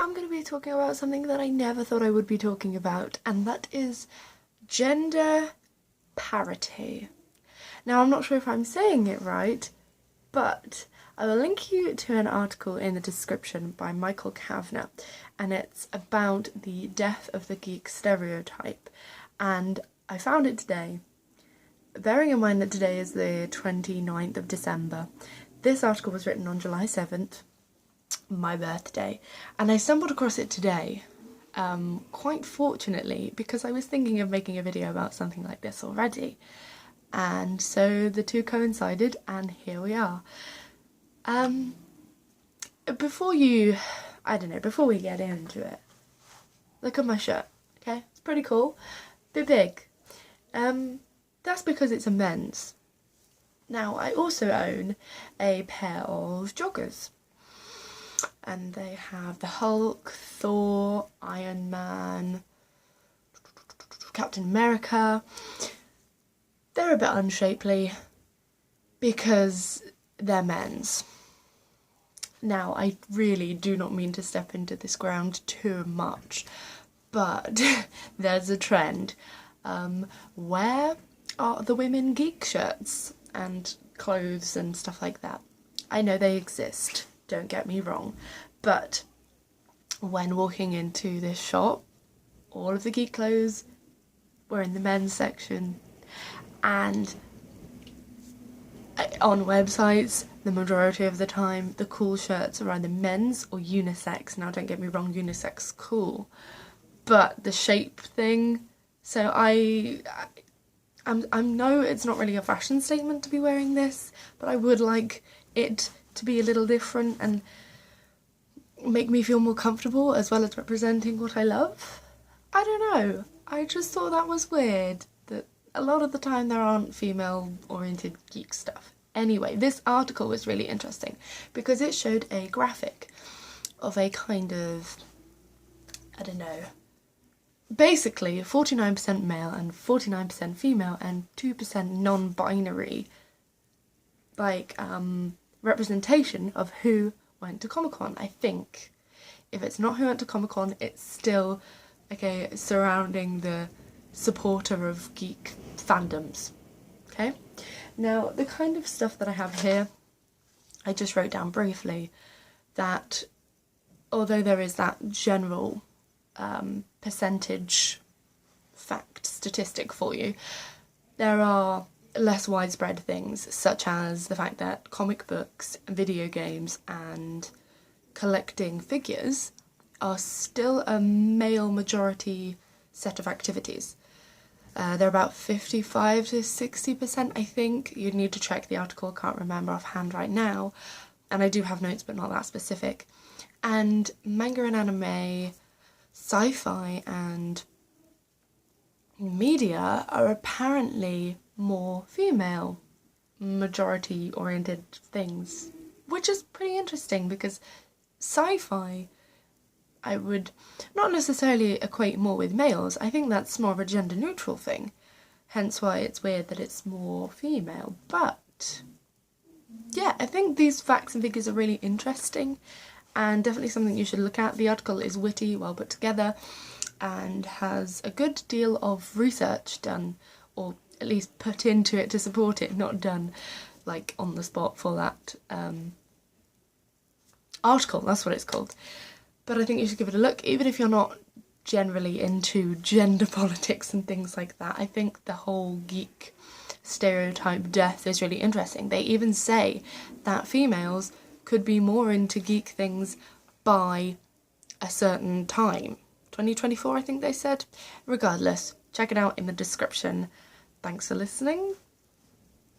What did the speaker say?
I'm going to be talking about something that I never thought I would be talking about, and that is gender parity. Now, I'm not sure if I'm saying it right, but I will link you to an article in the description by Michael Kavanagh, and it's about the death of the geek stereotype, and I found it today. Bearing in mind that today is the 29th of December, this article was written on July 7th, my birthday, and I stumbled across it today, quite fortunately, because I was thinking of making a video about something like this already, and so the two coincided, and here we are. Before we get into it, look at my shirt, okay? It's pretty cool, bit big. That's because it's a men's. Now, I also own a pair of joggers, and they have the Hulk, Thor, Iron Man, Captain America. They're a bit unshapely because they're men's. Now, I really do not mean to step into this ground too much, but there's a trend. Where are the women geek shirts and clothes and stuff like that? I know they exist, don't get me wrong, but when walking into this shop, all of the geek clothes were in the men's section, and on websites, the majority of the time, the cool shirts are either men's or unisex. Now, don't get me wrong, unisex cool, but the shape thing. So I know it's not really a fashion statement to be wearing this, but I would like it to be a little different and make me feel more comfortable, as well as representing what I love. I don't know. I just thought that was weird, that a lot of the time there aren't female-oriented geek stuff. Anyway, this article was really interesting because it showed a graphic of a kind of, I don't know, basically 49% male and 49% female and 2% non-binary, like, representation of who went to Comic-Con. I think if it's not who went to Comic-Con, it's still, okay, surrounding the supporter of geek fandoms, okay? Now, the kind of stuff that I have here, I just wrote down briefly that although there is that general percentage statistic for you, there are less widespread things, such as the fact that comic books, video games and collecting figures are still a male majority set of activities. They're about 55 to 60%, I think. You'd need to check the article, can't remember offhand right now, and I do have notes but not that specific. And manga and anime, sci-fi and media are apparently more female majority oriented things, which is pretty interesting because sci-fi I would not necessarily equate more with males. I think that's more of a gender neutral thing, hence why it's weird that it's more female. But yeah, I think these facts and figures are really interesting and definitely something you should look at. The article is witty, well put together, and has a good deal of research done, or at least put into it to support it, not done like on the spot for that article, that's what it's called. But I think you should give it a look, even if you're not generally into gender politics and things like that. I think the whole geek stereotype death is really interesting. They even say that females could be more into geek things by a certain time. 2024, I think they said. Regardless, check it out in the description. Thanks for listening.